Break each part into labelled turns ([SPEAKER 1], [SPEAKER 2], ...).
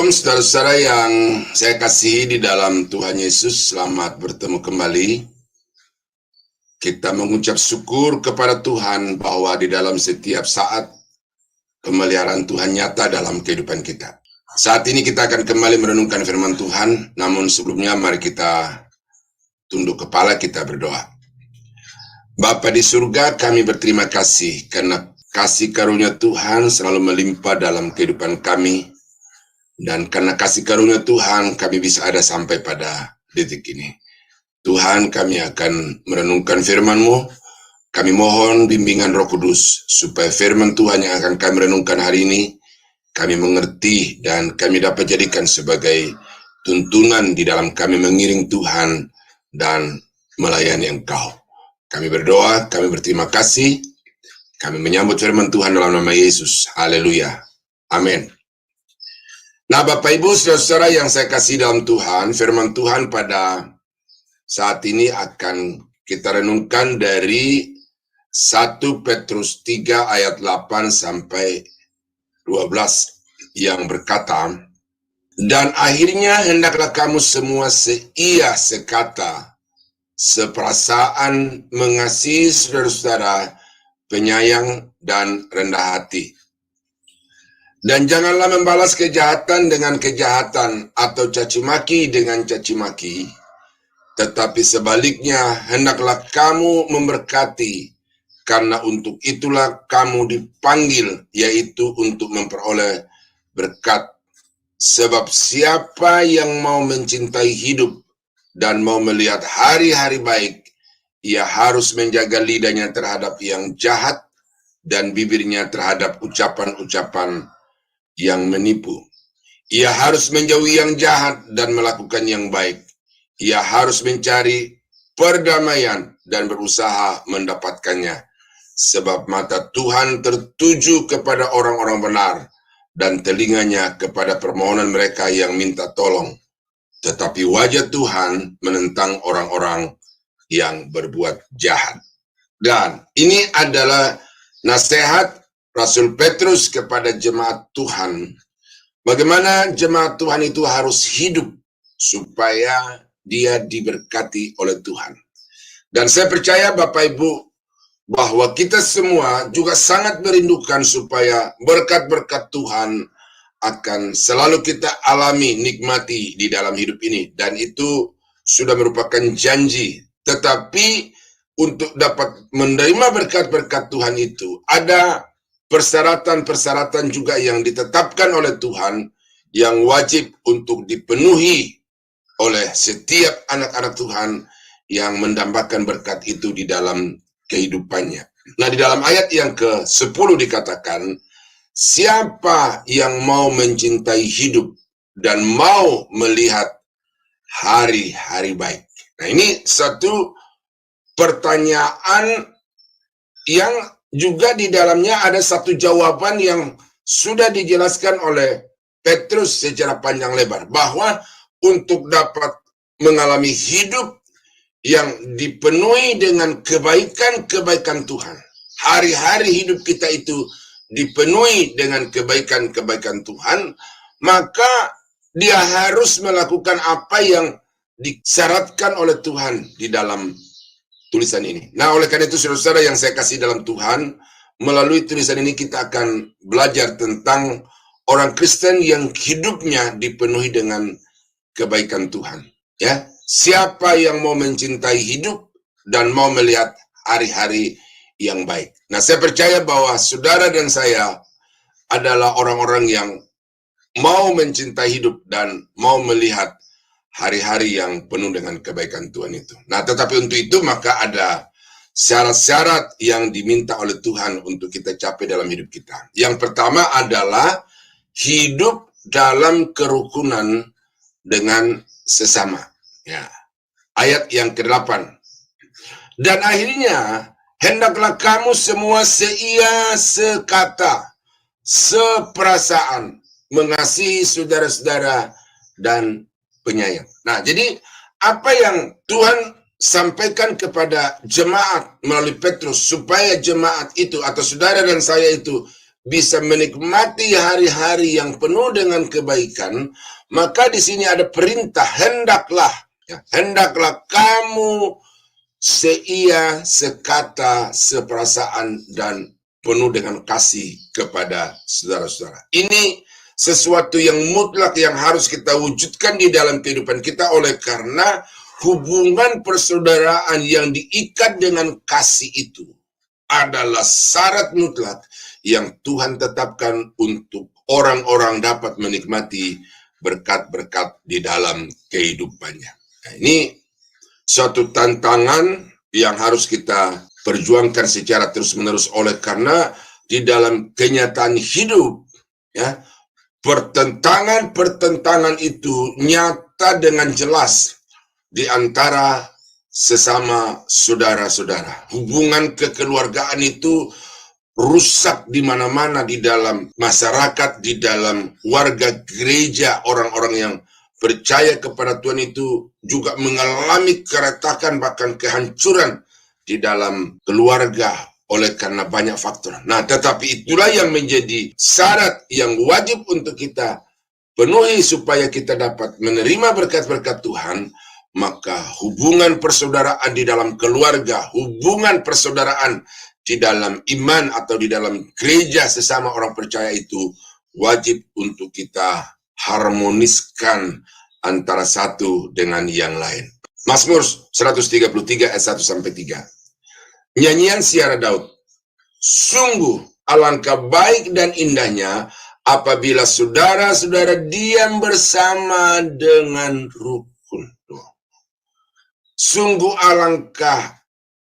[SPEAKER 1] Shalom saudara-saudara yang saya kasihi di dalam Tuhan Yesus, selamat bertemu kembali. Kita mengucap syukur kepada Tuhan bahwa di dalam setiap saat pemeliharaan Tuhan nyata dalam kehidupan kita. Saat ini kita akan kembali merenungkan firman Tuhan, namun sebelumnya mari kita tunduk kepala, kita berdoa. Bapa di surga, kami berterima kasih karena kasih karunia Tuhan selalu melimpah dalam kehidupan kami. Dan karena kasih karunia Tuhan, kami bisa ada sampai pada detik ini. Tuhan, kami akan merenungkan firman-Mu. Kami mohon bimbingan Roh Kudus, supaya firman Tuhan yang akan kami renungkan hari ini, kami mengerti dan kami dapat jadikan sebagai tuntunan di dalam kami mengiring Tuhan dan melayani Engkau. Kami berdoa, kami berterima kasih, kami menyambut firman Tuhan dalam nama Yesus. Haleluya. Amin. Nah, Bapak Ibu saudara yang saya kasih dalam Tuhan, firman Tuhan pada saat ini akan kita renungkan dari 1 Petrus 3 ayat 8 sampai 12 yang berkata, dan akhirnya hendaklah kamu semua seia sekata, seperasaan, mengasihi saudara-saudara, penyayang dan rendah hati. Dan janganlah membalas kejahatan dengan kejahatan atau caci maki dengan caci maki. Tetapi sebaliknya, hendaklah kamu memberkati, karena untuk itulah kamu dipanggil, yaitu untuk memperoleh berkat. Sebab siapa yang mau mencintai hidup dan mau melihat hari-hari baik, ia harus menjaga lidahnya terhadap yang jahat dan bibirnya terhadap ucapan-ucapan yang menipu. Ia harus menjauhi yang jahat dan melakukan yang baik. Ia harus mencari perdamaian dan berusaha mendapatkannya. Sebab mata Tuhan tertuju kepada orang-orang benar dan telinganya kepada permohonan mereka yang minta tolong. Tetapi wajah Tuhan menentang orang-orang yang berbuat jahat. Dan ini adalah nasihat Rasul Petrus kepada jemaat Tuhan. Bagaimana jemaat Tuhan itu harus hidup supaya dia diberkati oleh Tuhan. Dan saya percaya Bapak Ibu bahwa kita semua juga sangat merindukan supaya berkat-berkat Tuhan akan selalu kita alami, nikmati di dalam hidup ini. Dan itu sudah merupakan janji. Tetapi untuk dapat menerima berkat-berkat Tuhan itu, ada persyaratan-persyaratan juga yang ditetapkan oleh Tuhan yang wajib untuk dipenuhi oleh setiap anak-anak Tuhan yang mendambakan berkat itu di dalam kehidupannya. Nah, di dalam ayat yang ke-10 dikatakan, siapa yang mau mencintai hidup dan mau melihat hari-hari baik. Nah, ini satu pertanyaan yang juga di dalamnya ada satu jawaban yang sudah dijelaskan oleh Petrus secara panjang lebar. Bahwa untuk dapat mengalami hidup yang dipenuhi dengan kebaikan-kebaikan Tuhan. Hari-hari hidup kita itu dipenuhi dengan kebaikan-kebaikan Tuhan. Maka dia harus melakukan apa yang disyaratkan oleh Tuhan di dalam tulisan ini. Nah, oleh karena itu saudara-saudara yang saya kasih dalam Tuhan, melalui tulisan ini kita akan belajar tentang orang Kristen yang hidupnya dipenuhi dengan kebaikan Tuhan. Ya, siapa yang mau mencintai hidup dan mau melihat hari-hari yang baik. Nah, saya percaya bahwa saudara dan saya adalah orang-orang yang mau mencintai hidup dan mau melihat hari-hari yang penuh dengan kebaikan Tuhan itu. Nah, tetapi untuk itu maka ada syarat-syarat yang diminta oleh Tuhan untuk kita capai dalam hidup kita. Yang pertama adalah hidup dalam kerukunan dengan sesama. Ya. Ayat yang ke-8. Dan akhirnya hendaklah kamu semua seia sekata, seperasaan, mengasihi saudara-saudara dan penyayang. Nah, jadi apa yang Tuhan sampaikan kepada jemaat melalui Petrus supaya jemaat itu atau saudara dan saya itu bisa menikmati hari-hari yang penuh dengan kebaikan, maka di sini ada perintah, hendaklah kamu seia, sekata, seperasaan, dan penuh dengan kasih kepada saudara-saudara. Ini sesuatu yang mutlak yang harus kita wujudkan di dalam kehidupan kita, oleh karena hubungan persaudaraan yang diikat dengan kasih itu adalah syarat mutlak yang Tuhan tetapkan untuk orang-orang dapat menikmati berkat-berkat di dalam kehidupannya. Nah, ini suatu tantangan yang harus kita perjuangkan secara terus-menerus, oleh karena di dalam kenyataan hidup, ya, pertentangan itu nyata dengan jelas di antara sesama saudara-saudara. Hubungan kekeluargaan itu rusak di mana-mana di dalam masyarakat, di dalam warga gereja. Orang-orang yang percaya kepada Tuhan itu juga mengalami keretakan, bahkan kehancuran di dalam keluarga oleh karena banyak faktor. Nah, tetapi itulah yang menjadi syarat yang wajib untuk kita penuhi supaya kita dapat menerima berkat-berkat Tuhan. Maka hubungan persaudaraan di dalam keluarga, hubungan persaudaraan di dalam iman atau di dalam gereja sesama orang percaya itu wajib untuk kita harmoniskan antara satu dengan yang lain. Mazmur 133 ayat 1-3. Nyanyian Siara Daud. Sungguh alangkah baik dan indahnya apabila saudara-saudara diam bersama dengan rukun. Sungguh alangkah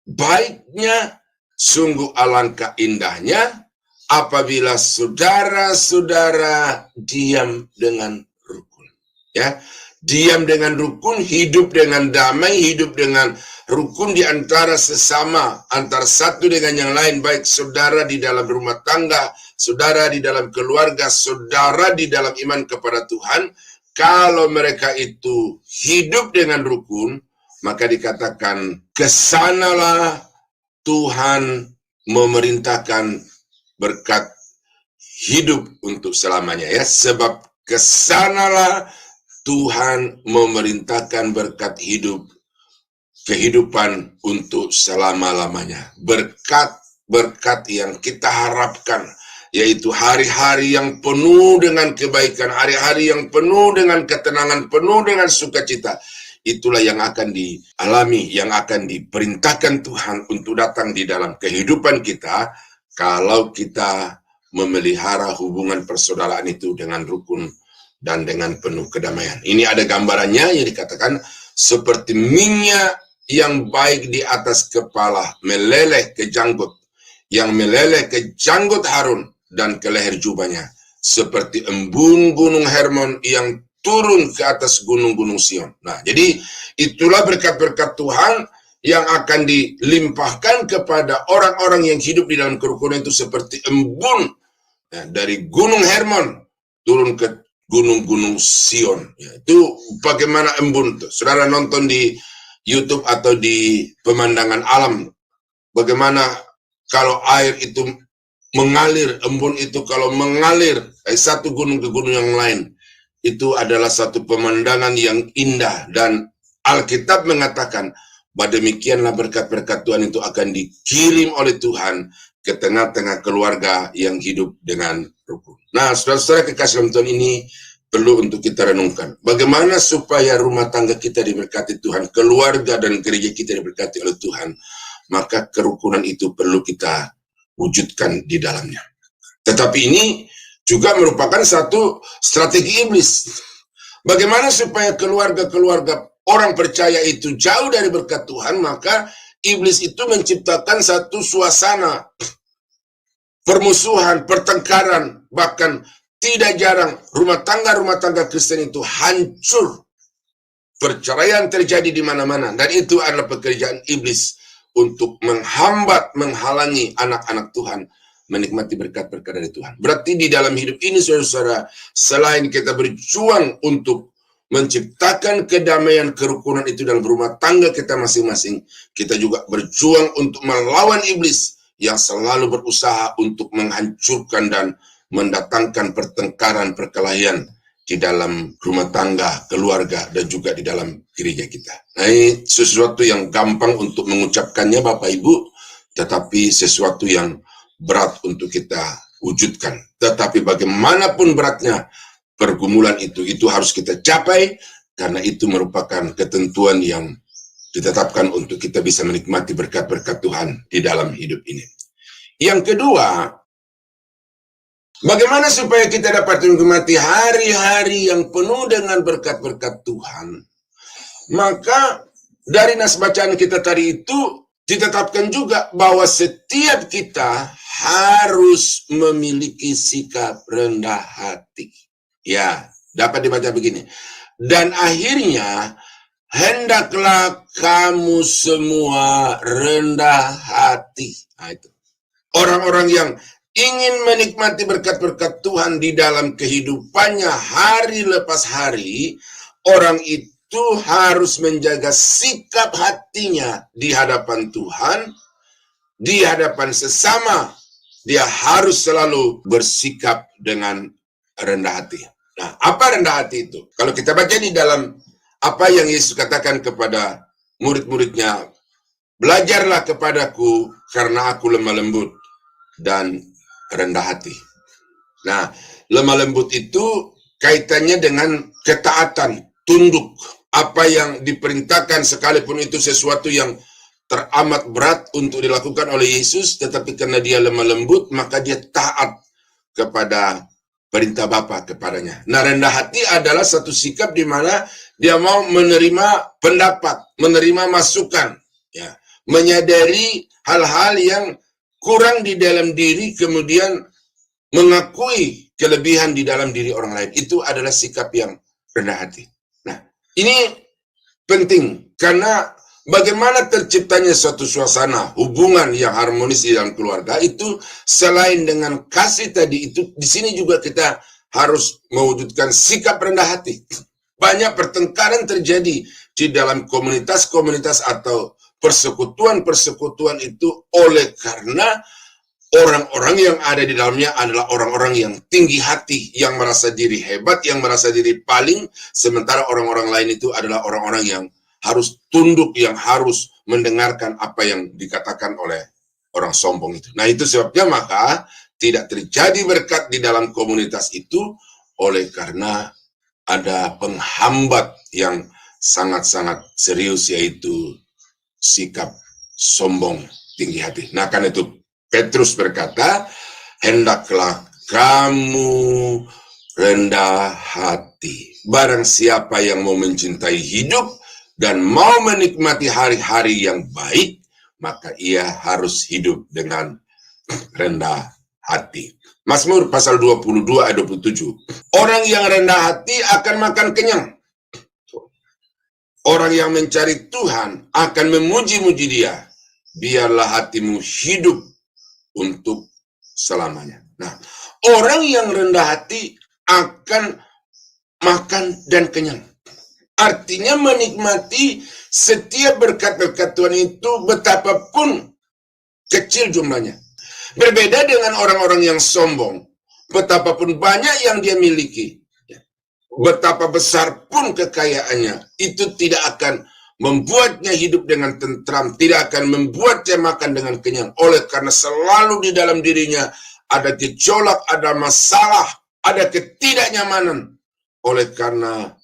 [SPEAKER 1] baiknya, sungguh alangkah indahnya apabila saudara-saudara diam dengan rukun. Ya, diam dengan rukun, hidup dengan damai, hidup dengan rukun di antara sesama, antara satu dengan yang lain, baik saudara di dalam rumah tangga, saudara di dalam keluarga, saudara di dalam iman kepada Tuhan. Kalau mereka itu hidup dengan rukun, maka dikatakan kesanalah Tuhan memerintahkan berkat hidup untuk selamanya, ya. Sebab kesanalah Tuhan memerintahkan berkat hidup, kehidupan untuk selama-lamanya. Berkat-berkat yang kita harapkan, yaitu hari-hari yang penuh dengan kebaikan, hari-hari yang penuh dengan ketenangan, penuh dengan sukacita. Itulah yang akan dialami, yang akan diperintahkan Tuhan untuk datang di dalam kehidupan kita kalau kita memelihara hubungan persaudaraan itu dengan rukun dan dengan penuh kedamaian. Ini ada gambarannya yang dikatakan seperti minyak yang baik di atas kepala meleleh ke janggut, yang meleleh ke janggut Harun dan ke leher jubahnya, seperti embun gunung Hermon yang turun ke atas gunung-gunung Sion. Nah, jadi itulah berkat-berkat Tuhan yang akan dilimpahkan kepada orang-orang yang hidup di dalam kerukunan itu seperti embun, ya, dari gunung Hermon turun ke gunung-gunung Sion. Ya, itu bagaimana embun itu. Saudara nonton di YouTube atau di pemandangan alam, bagaimana kalau air itu mengalir, embun itu kalau mengalir dari satu gunung ke gunung yang lain, itu adalah satu pemandangan yang indah. Dan Alkitab mengatakan bahwa demikianlah berkat-berkat Tuhan itu akan dikirim oleh Tuhan ke tengah-tengah keluarga yang hidup dengan rukun. Nah, saudara-saudara kekasih dalam Tuhan, ini perlu untuk kita renungkan. Bagaimana supaya rumah tangga kita diberkati Tuhan, keluarga dan gereja kita diberkati oleh Tuhan, maka kerukunan itu perlu kita wujudkan di dalamnya. Tetapi ini juga merupakan satu strategi iblis. Bagaimana supaya keluarga-keluarga orang percaya itu jauh dari berkat Tuhan, maka iblis itu menciptakan satu suasana permusuhan, pertengkaran, bahkan tidak jarang rumah tangga Kristen itu hancur. Perceraian terjadi di mana-mana, dan itu adalah pekerjaan iblis untuk menghambat, menghalangi anak-anak Tuhan menikmati berkat-berkat dari Tuhan. Berarti di dalam hidup ini, saudara-saudara, selain kita berjuang untuk menciptakan kedamaian, kerukunan itu dalam rumah tangga kita masing-masing, kita juga berjuang untuk melawan iblis yang selalu berusaha untuk menghancurkan dan mendatangkan pertengkaran, perkelahian di dalam rumah tangga, keluarga, dan juga di dalam gereja kita. Nah, ini sesuatu yang gampang untuk mengucapkannya Bapak Ibu, tetapi sesuatu yang berat untuk kita wujudkan. Tetapi bagaimanapun beratnya pergumulan itu harus kita capai, karena itu merupakan ketentuan yang ditetapkan untuk kita bisa menikmati berkat-berkat Tuhan di dalam hidup ini. Yang kedua, bagaimana supaya kita dapat menikmati hari-hari yang penuh dengan berkat-berkat Tuhan? Maka dari nas bacaan kita tadi itu ditetapkan juga bahwa setiap kita harus memiliki sikap rendah hati. Ya, dapat dibaca begini. Dan akhirnya, hendaklah kamu semua rendah hati. Nah, itu. Orang-orang yang ingin menikmati berkat-berkat Tuhan di dalam kehidupannya hari lepas hari, orang itu harus menjaga sikap hatinya di hadapan Tuhan, di hadapan sesama. Dia harus selalu bersikap dengan rendah hati. Nah, apa rendah hati itu? Kalau kita baca di dalam apa yang Yesus katakan kepada murid-muridnya, belajarlah kepadaku karena aku lemah lembut dan rendah hati. Nah, lemah lembut itu kaitannya dengan ketaatan, tunduk. Apa yang diperintahkan sekalipun itu sesuatu yang teramat berat untuk dilakukan oleh Yesus, tetapi karena dia lemah lembut, maka dia taat kepada perintah Bapa kepadanya. Nah, rendah hati adalah satu sikap di mana dia mau menerima pendapat, menerima masukan, ya, menyadari hal-hal yang kurang di dalam diri, kemudian mengakui kelebihan di dalam diri orang lain. Itu adalah sikap yang rendah hati. Nah, ini penting karena bagaimana terciptanya suatu suasana hubungan yang harmonis di dalam keluarga itu, selain dengan kasih tadi itu, di sini juga kita harus mewujudkan sikap rendah hati. Banyak pertengkaran terjadi di dalam komunitas-komunitas atau persekutuan-persekutuan itu oleh karena orang-orang yang ada di dalamnya adalah orang-orang yang tinggi hati, yang merasa diri hebat, yang merasa diri paling, sementara orang-orang lain itu adalah orang-orang yang harus tunduk, yang harus mendengarkan apa yang dikatakan oleh orang sombong itu. Nah, itu sebabnya maka tidak terjadi berkat di dalam komunitas itu oleh karena ada penghambat yang sangat-sangat serius, yaitu sikap sombong tinggi hati. Nah, karena itu Petrus berkata, hendaklah kamu rendah hati. Barang siapa yang mau mencintai hidup dan mau menikmati hari-hari yang baik, maka ia harus hidup dengan rendah hati. Mazmur pasal 22 ayat 27. Orang yang rendah hati akan makan kenyang. Orang yang mencari Tuhan akan memuji-muji Dia. Biarlah hatimu hidup untuk selamanya. Nah, orang yang rendah hati akan makan dan kenyang. Artinya menikmati setiap berkat-berkat Tuhan itu betapapun kecil jumlahnya. Berbeda dengan orang-orang yang sombong. Betapapun banyak yang dia miliki, betapa besar pun kekayaannya, itu tidak akan membuatnya hidup dengan tentram, tidak akan membuatnya makan dengan kenyang. Oleh karena selalu di dalam dirinya ada gejolak, ada masalah, ada ketidaknyamanan. Oleh karena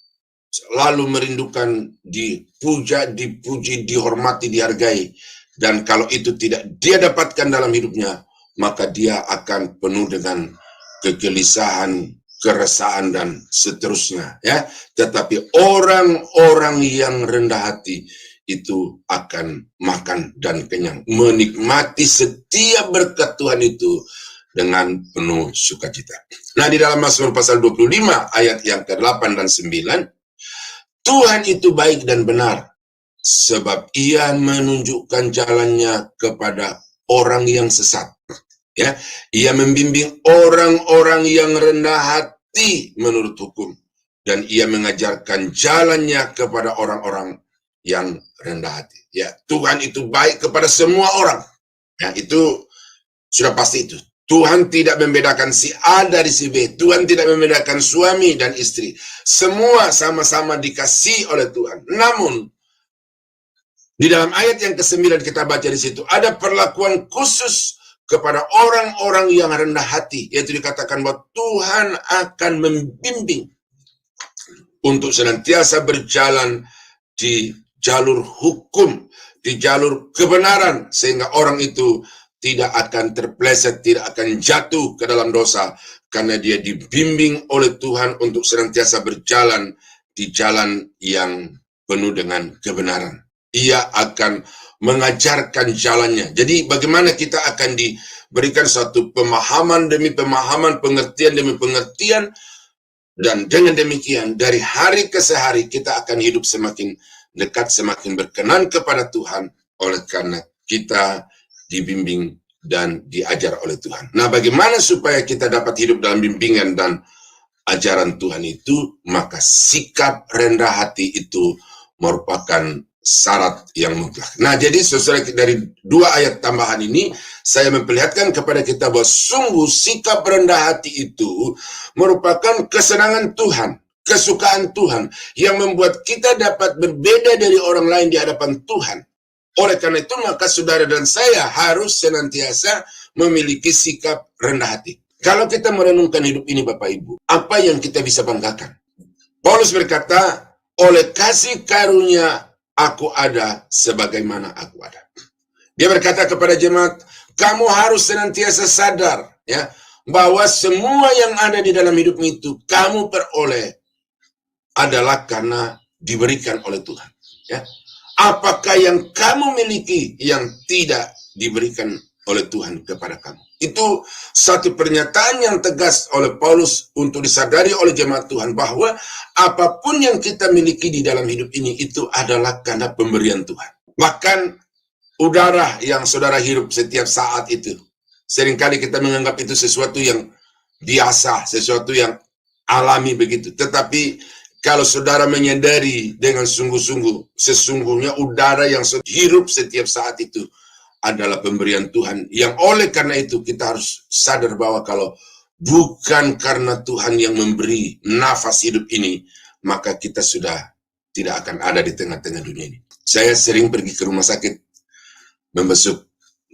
[SPEAKER 1] selalu merindukan dipuja, dipuji, dihormati, dihargai. Dan kalau itu tidak dia dapatkan dalam hidupnya, maka dia akan penuh dengan kegelisahan, keresahan, dan seterusnya, ya. Tetapi orang-orang yang rendah hati itu akan makan dan kenyang, menikmati setiap berkat Tuhan itu dengan penuh sukacita. Nah, di dalam Mazmur pasal 25 ayat yang ke-8 dan 9, Tuhan itu baik dan benar, sebab ia menunjukkan jalannya kepada orang yang sesat. Ya, ia membimbing orang-orang yang rendah hati menurut hukum, dan ia mengajarkan jalannya kepada orang-orang yang rendah hati. Ya, Tuhan itu baik kepada semua orang. Ya, itu Sudah pasti itu. Tuhan tidak membedakan si A dari si B. Tuhan tidak membedakan suami dan istri. Semua sama-sama dikasihi oleh Tuhan. Namun, di dalam ayat yang ke-9 kita baca di situ, ada perlakuan khusus kepada orang-orang yang rendah hati. Yaitu dikatakan bahwa Tuhan akan membimbing untuk senantiasa berjalan di jalur hukum, di jalur kebenaran, sehingga orang itu tidak akan terpleset, tidak akan jatuh ke dalam dosa, karena dia dibimbing oleh Tuhan untuk senantiasa berjalan di jalan yang penuh dengan kebenaran. Ia akan mengajarkan jalannya. Jadi bagaimana kita akan diberikan satu pemahaman demi pemahaman, pengertian demi pengertian, dan dengan demikian dari hari ke hari kita akan hidup semakin dekat, semakin berkenan kepada Tuhan, oleh karena kita dibimbing dan diajar oleh Tuhan. Nah, bagaimana supaya kita dapat hidup dalam bimbingan dan ajaran Tuhan itu? Maka sikap rendah hati itu merupakan syarat yang mutlak. Nah, jadi saudara, dari dua ayat tambahan ini saya memperlihatkan kepada kita bahwa sungguh sikap rendah hati itu merupakan kesenangan Tuhan, kesukaan Tuhan yang membuat kita dapat berbeda dari orang lain di hadapan Tuhan. Oleh karena itu, maka saudara dan saya harus senantiasa memiliki sikap rendah hati. Kalau kita merenungkan hidup ini, Bapak Ibu, apa yang kita bisa banggakan? Paulus berkata, oleh kasih karunia aku ada sebagaimana aku ada. Dia berkata kepada jemaat, kamu harus senantiasa sadar, ya, bahwa semua yang ada di dalam hidupmu itu kamu peroleh adalah karena diberikan oleh Tuhan. Ya. Apakah yang kamu miliki yang tidak diberikan oleh Tuhan kepada kamu? Itu satu pernyataan yang tegas oleh Paulus untuk disadari oleh jemaat Tuhan, bahwa apapun yang kita miliki di dalam hidup ini itu adalah karena pemberian Tuhan. Bahkan udara yang saudara hirup setiap saat itu, seringkali kita menganggap itu sesuatu yang biasa, sesuatu yang alami begitu. Tetapi kalau saudara menyadari dengan sungguh-sungguh, sesungguhnya udara yang hirup setiap saat itu adalah pemberian Tuhan. Yang oleh karena itu kita harus sadar bahwa kalau bukan karena Tuhan yang memberi nafas hidup ini, maka kita sudah tidak akan ada di tengah-tengah dunia ini. Saya sering pergi ke rumah sakit, membesuk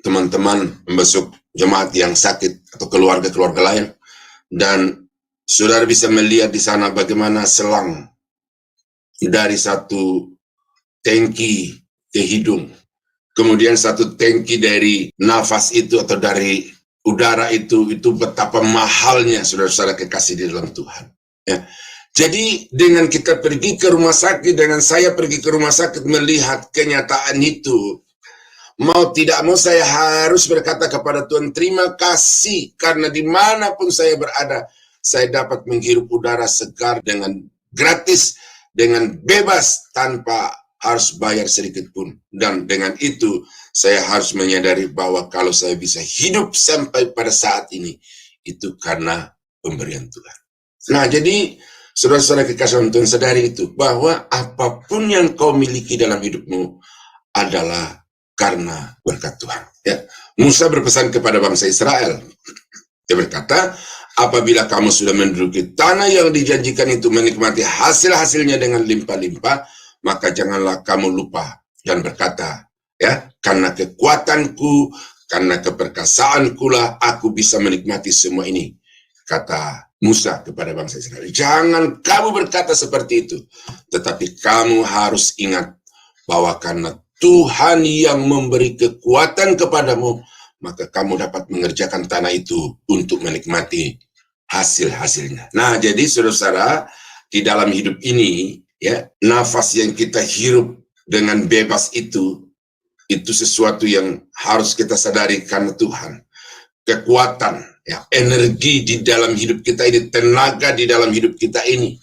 [SPEAKER 1] teman-teman, membesuk jemaat yang sakit atau keluarga-keluarga lain, dan saudara bisa melihat di sana bagaimana selang dari satu tangki ke hidung, kemudian satu tangki dari nafas itu atau dari udara itu betapa mahalnya saudara-saudara kekasih di dalam Tuhan. Ya. Jadi dengan kita pergi ke rumah sakit, dengan saya pergi ke rumah sakit melihat kenyataan itu, mau tidak mau saya harus berkata kepada Tuhan, terima kasih karena dimanapun saya berada, saya dapat menghirup udara segar dengan gratis, dengan bebas, tanpa harus bayar sedikit pun. Dan dengan itu, saya harus menyadari bahwa kalau saya bisa hidup sampai pada saat ini, itu karena pemberian Tuhan. Nah, jadi, saudara-saudara kekasih Tuhan, sadari itu, bahwa apapun yang kau miliki dalam hidupmu adalah karena berkat Tuhan. Ya. Musa berpesan kepada bangsa Israel. Dia berkata, apabila kamu sudah menduduki tanah yang dijanjikan itu, menikmati hasil-hasilnya dengan limpah-limpah, maka janganlah kamu lupa dan berkata, ya, karena kekuatanku, karena keperkasaanku lah aku bisa menikmati semua ini, kata Musa kepada bangsa Israel. Jangan kamu berkata seperti itu, tetapi kamu harus ingat bahwa karena Tuhan yang memberi kekuatan kepadamu, maka kamu dapat mengerjakan tanah itu untuk menikmati hasil-hasilnya. Nah, jadi saudara-saudara, di dalam hidup ini, ya, nafas yang kita hirup dengan bebas itu sesuatu yang harus kita sadari karena Tuhan. Kekuatan, ya, energi di dalam hidup kita ini, tenaga di dalam hidup kita ini,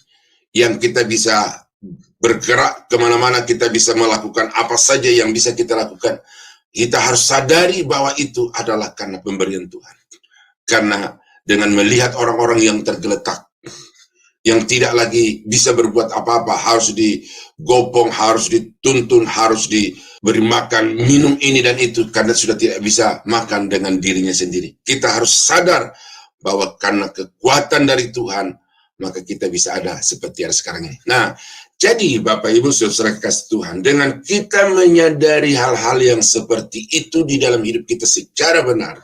[SPEAKER 1] yang kita bisa bergerak kemana-mana, kita bisa melakukan apa saja yang bisa kita lakukan. Kita harus sadari bahwa itu adalah karena pemberian Tuhan. Karena dengan melihat orang-orang yang tergeletak, yang tidak lagi bisa berbuat apa-apa, harus digopong, harus dituntun, harus beri makan, minum ini dan itu, karena sudah tidak bisa makan dengan dirinya sendiri. Kita harus sadar bahwa karena kekuatan dari Tuhan, maka kita bisa ada seperti yang sekarang ini. Nah, jadi Bapak Ibu Saudara kasih Tuhan, dengan kita menyadari hal-hal yang seperti itu di dalam hidup kita secara benar,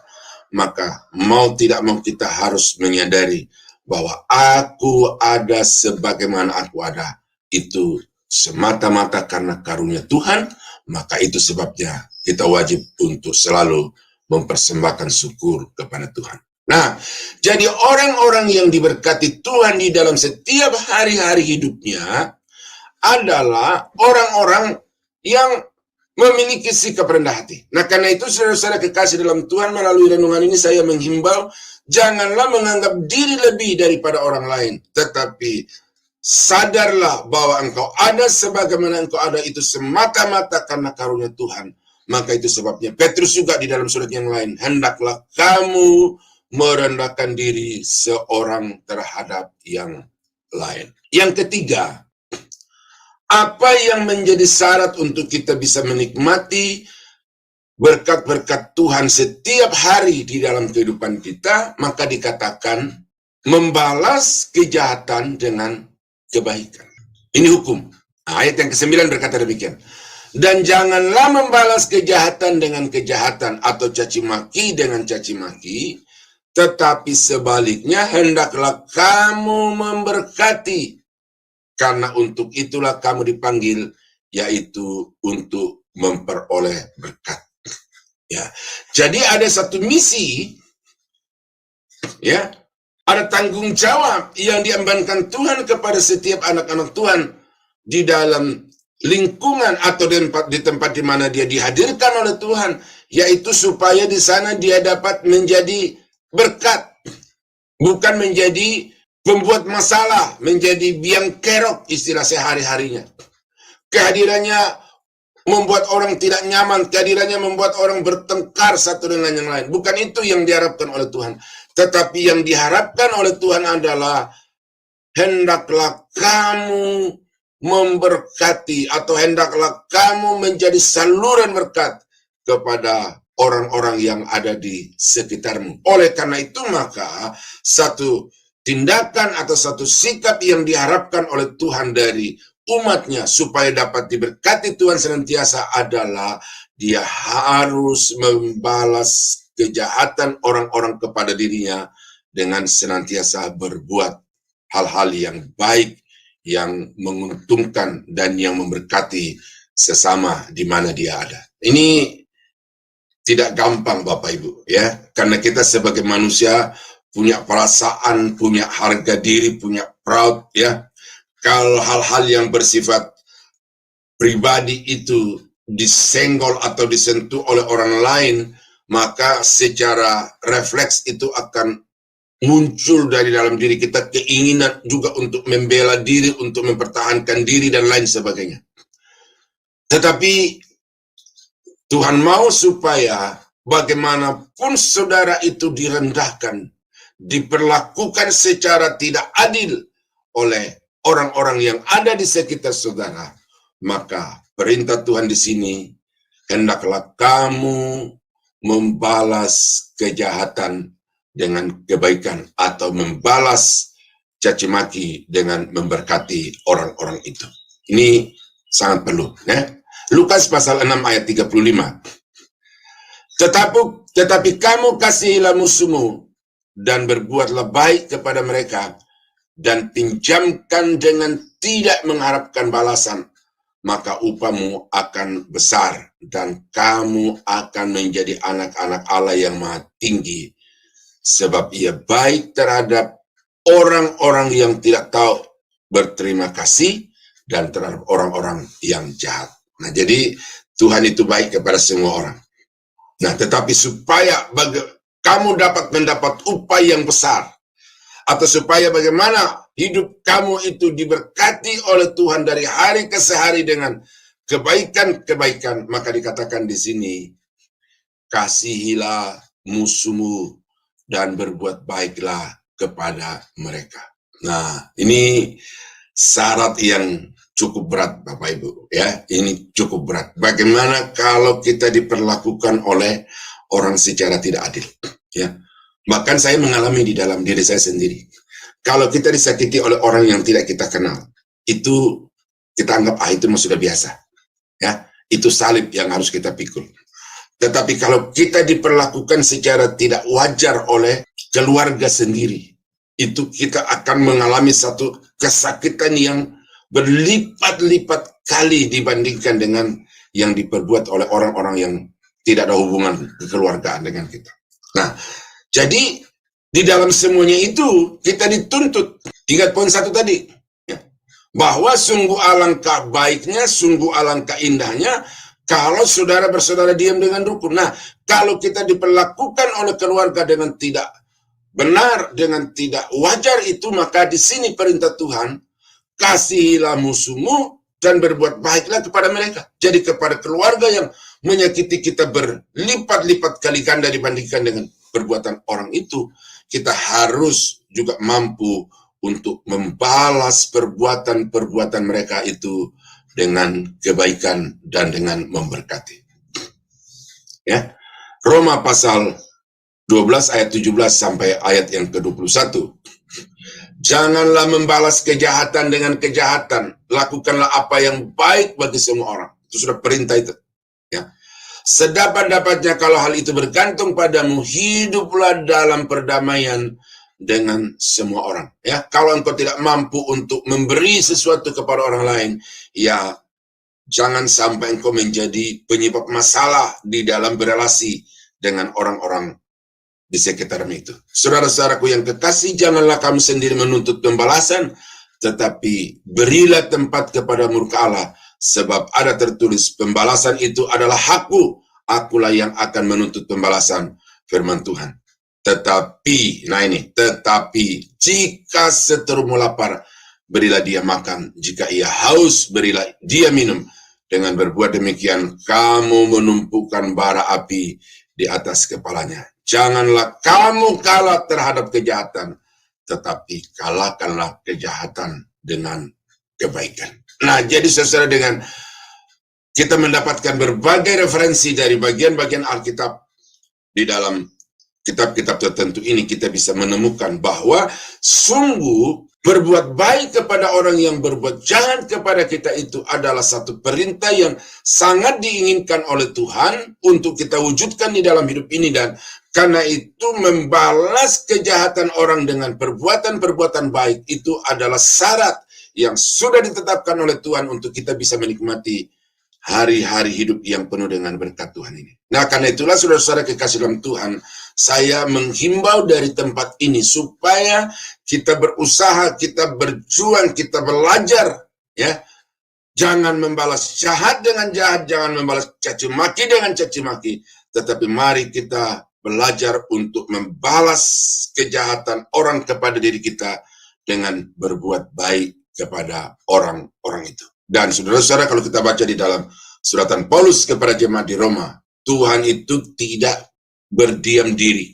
[SPEAKER 1] maka mau tidak mau kita harus menyadari bahwa aku ada sebagaimana aku ada. Itu semata-mata karena karunia Tuhan, maka itu sebabnya kita wajib untuk selalu mempersembahkan syukur kepada Tuhan. Nah, jadi orang-orang yang diberkati Tuhan di dalam setiap hari-hari hidupnya adalah orang-orang yang memiliki sikap rendah hati. Nah, karena itu saudara-saudara kekasih dalam Tuhan, melalui renungan ini saya menghimbau, janganlah menganggap diri lebih daripada orang lain, tetapi sadarlah bahwa engkau ada sebagaimana engkau ada itu semata-mata karena karunia Tuhan. Maka itu sebabnya Petrus juga di dalam surat yang lain, hendaklah kamu merendahkan diri seorang terhadap yang lain. Yang ketiga, apa yang menjadi syarat untuk kita bisa menikmati berkat-berkat Tuhan setiap hari di dalam kehidupan kita, maka dikatakan membalas kejahatan dengan kebaikan. Ini hukum. Ayat yang ke-9 berkata demikian. Dan janganlah membalas kejahatan dengan kejahatan atau caci maki dengan caci maki, tetapi sebaliknya hendaklah kamu memberkati, karena untuk itulah kamu dipanggil, yaitu untuk memperoleh berkat. Ya, jadi ada satu misi, ya, ada tanggung jawab yang diembankan Tuhan kepada setiap anak-anak Tuhan di dalam lingkungan atau di tempat di mana dia dihadirkan oleh Tuhan, yaitu supaya di sana dia dapat menjadi berkat, bukan menjadi pembuat masalah, menjadi biang kerok istilah sehari-harinya. Kehadirannya membuat orang tidak nyaman, kehadirannya membuat orang bertengkar satu dengan yang lain. Bukan itu yang diharapkan oleh Tuhan. Tetapi yang diharapkan oleh Tuhan adalah hendaklah kamu memberkati, atau hendaklah kamu menjadi saluran berkat kepada orang-orang yang ada di sekitarmu. Oleh karena itu maka satu tindakan atau satu sikap yang diharapkan oleh Tuhan dari umatnya supaya dapat diberkati Tuhan senantiasa adalah dia harus membalas kejahatan orang-orang kepada dirinya dengan senantiasa berbuat hal-hal yang baik, yang menguntungkan dan yang memberkati sesama di mana dia ada. Ini tidak gampang Bapak Ibu, ya, karena kita sebagai manusia punya perasaan, punya harga diri, punya proud, ya. Kalau hal-hal yang bersifat pribadi itu disenggol atau disentuh oleh orang lain, maka secara refleks itu akan muncul dari dalam diri kita keinginan juga untuk membela diri, untuk mempertahankan diri dan lain sebagainya. Tetapi Tuhan mau supaya bagaimanapun saudara itu direndahkan, diperlakukan secara tidak adil oleh orang-orang yang ada di sekitar saudara, maka perintah Tuhan di sini, hendaklah kamu membalas kejahatan dengan kebaikan, atau membalas caci maki dengan memberkati orang-orang itu. Ini sangat perlu, ya. Lukas pasal 6 ayat 35. Tetapi kamu kasihilah musuhmu dan berbuatlah baik kepada mereka, dan pinjamkan dengan tidak mengharapkan balasan, maka upahmu akan besar dan kamu akan menjadi anak-anak Allah yang maha tinggi, sebab ia baik terhadap orang-orang yang tidak tahu berterima kasih dan terhadap orang-orang yang jahat. Nah, jadi Tuhan itu baik kepada semua orang. Nah, tetapi supaya kamu dapat mendapat upah yang besar, atau supaya bagaimana hidup kamu itu diberkati oleh Tuhan dari hari ke hari dengan kebaikan-kebaikan, maka dikatakan di sini, kasihilah musuhmu dan berbuat baiklah kepada mereka. Nah, ini syarat yang cukup berat Bapak Ibu ya, ini cukup berat. Bagaimana kalau kita diperlakukan oleh orang secara tidak adil ya. Bahkan saya mengalami di dalam diri saya sendiri. Kalau kita disakiti oleh orang yang tidak kita kenal, itu kita anggap itu sudah biasa ya. Itu salib yang harus kita pikul. Tetapi kalau kita diperlakukan secara tidak wajar oleh keluarga sendiri, itu kita akan mengalami satu kesakitan yang berlipat-lipat kali dibandingkan dengan yang diperbuat oleh orang-orang yang tidak ada hubungan kekeluargaan dengan kita. Nah, jadi di dalam semuanya itu kita dituntut. Ingat poin 1 tadi, ya, bahwa sungguh alangkah baiknya, sungguh alangkah indahnya kalau saudara bersaudara diam dengan rukun. Nah, kalau kita diperlakukan oleh keluarga dengan tidak benar, dengan tidak wajar itu, maka di sini perintah Tuhan, kasihilah musuhmu dan berbuat baiklah kepada mereka. Jadi kepada keluarga yang menyakiti kita berlipat-lipat kali ganda dibandingkan dengan perbuatan orang itu, kita harus juga mampu untuk membalas perbuatan-perbuatan mereka itu dengan kebaikan dan dengan memberkati. Ya. Roma pasal 12 ayat 17 sampai ayat yang ke-21. Janganlah membalas kejahatan dengan kejahatan, lakukanlah apa yang baik bagi semua orang. Itu sudah perintah itu. Ya. Sedapat-dapatnya kalau hal itu bergantung padamu, hiduplah dalam perdamaian dengan semua orang. Ya, kalau engkau tidak mampu untuk memberi sesuatu kepada orang lain, ya jangan sampai engkau menjadi penyebab masalah di dalam berelasi dengan orang-orang di sekitarmu itu. Saudara-saudaraku yang kekasih, janganlah kamu sendiri menuntut pembalasan, tetapi berilah tempat kepada murka Allah, sebab ada tertulis, pembalasan itu adalah hakku, akulah yang akan menuntut pembalasan, firman Tuhan. Tetapi jika seterumu lapar, berilah dia makan. Jika ia haus, berilah dia minum. Dengan berbuat demikian, kamu menumpukan bara api di atas kepalanya. Janganlah kamu kalah terhadap kejahatan, tetapi kalahkanlah kejahatan dengan kebaikan. Nah, jadi saudara, dengan kita mendapatkan berbagai referensi dari bagian-bagian Alkitab di dalam kitab-kitab tertentu ini, kita bisa menemukan bahwa sungguh berbuat baik kepada orang yang berbuat jahat kepada kita itu adalah satu perintah yang sangat diinginkan oleh Tuhan untuk kita wujudkan di dalam hidup ini, dan karena itu membalas kejahatan orang dengan perbuatan-perbuatan baik itu adalah syarat yang sudah ditetapkan oleh Tuhan untuk kita bisa menikmati hari-hari hidup yang penuh dengan berkat Tuhan ini. Nah, karena itulah saudara-saudara kekasih dalam Tuhan, saya menghimbau dari tempat ini supaya kita berusaha, kita berjuang, kita belajar, ya. Jangan membalas jahat dengan jahat, jangan membalas caci maki dengan caci maki, tetapi mari kita belajar untuk membalas kejahatan orang kepada diri kita dengan berbuat baik kepada orang-orang itu. Dan saudara-saudara, kalau kita baca di dalam suratan Paulus kepada jemaat di Roma, Tuhan itu tidak berdiam diri.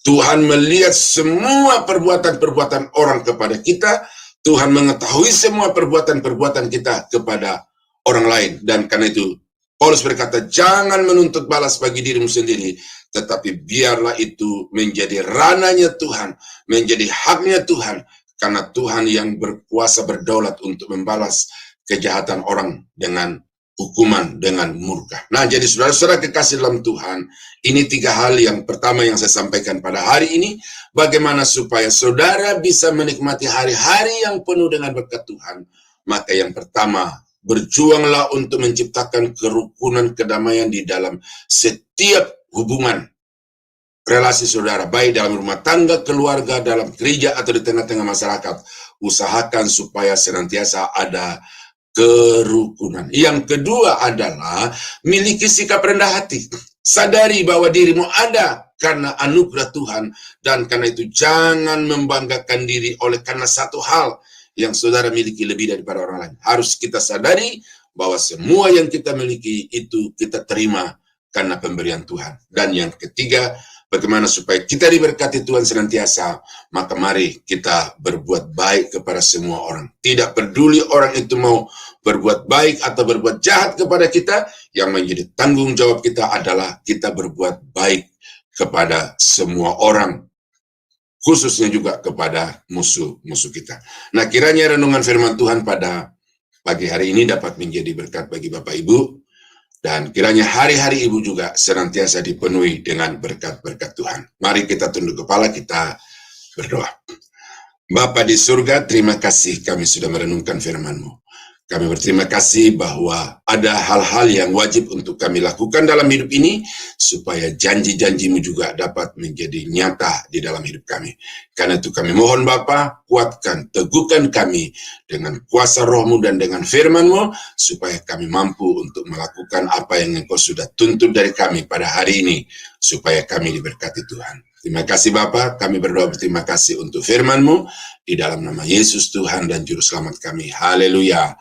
[SPEAKER 1] Tuhan melihat semua perbuatan-perbuatan orang kepada kita. Tuhan mengetahui semua perbuatan-perbuatan kita kepada orang lain. Dan karena itu, Paulus berkata, jangan menuntut balas bagi dirimu sendiri, tetapi biarlah itu menjadi ranahnya Tuhan, menjadi haknya Tuhan, karena Tuhan yang berkuasa berdaulat untuk membalas kejahatan orang dengan hukuman, dengan murka. Nah, jadi saudara-saudara kekasih dalam Tuhan, ini 3 hal yang pertama yang saya sampaikan pada hari ini, bagaimana supaya saudara bisa menikmati hari-hari yang penuh dengan berkat Tuhan. Maka yang pertama, berjuanglah untuk menciptakan kerukunan, kedamaian di dalam setiap hubungan relasi saudara, baik dalam rumah tangga, keluarga, dalam gereja, atau di tengah-tengah masyarakat. Usahakan supaya senantiasa ada kerukunan. Yang kedua adalah miliki sikap rendah hati. Sadari bahwa dirimu ada karena anugerah Tuhan, dan karena itu jangan membanggakan diri oleh karena satu hal yang saudara miliki lebih daripada orang lain. Harus kita sadari bahwa semua yang kita miliki itu kita terima karena pemberian Tuhan. Dan yang ketiga, bagaimana supaya kita diberkati Tuhan senantiasa, maka mari kita berbuat baik kepada semua orang. Tidak peduli orang itu mau berbuat baik atau berbuat jahat kepada kita, yang menjadi tanggung jawab kita adalah kita berbuat baik kepada semua orang, khususnya juga kepada musuh-musuh kita. Nah, kiranya renungan firman Tuhan pada pagi hari ini dapat menjadi berkat bagi Bapak Ibu, dan kiranya hari-hari Ibu juga senantiasa dipenuhi dengan berkat-berkat Tuhan. Mari kita tunduk kepala, kita berdoa. Bapa di surga, terima kasih kami sudah merenungkan firman-Mu. Kami berterima kasih bahwa ada hal-hal yang wajib untuk kami lakukan dalam hidup ini, supaya janji-janji-Mu juga dapat menjadi nyata di dalam hidup kami. Karena itu kami mohon Bapa, kuatkan, teguhkan kami dengan kuasa Roh-Mu dan dengan firman-Mu, supaya kami mampu untuk melakukan apa yang Engkau sudah tuntut dari kami pada hari ini, supaya kami diberkati Tuhan. Terima kasih Bapa, kami berdoa berterima kasih untuk firman-Mu, di dalam nama Yesus Tuhan dan Juru Selamat kami. Haleluya.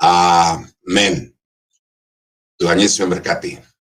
[SPEAKER 1] Amin. Tuhan Yesus memberkati.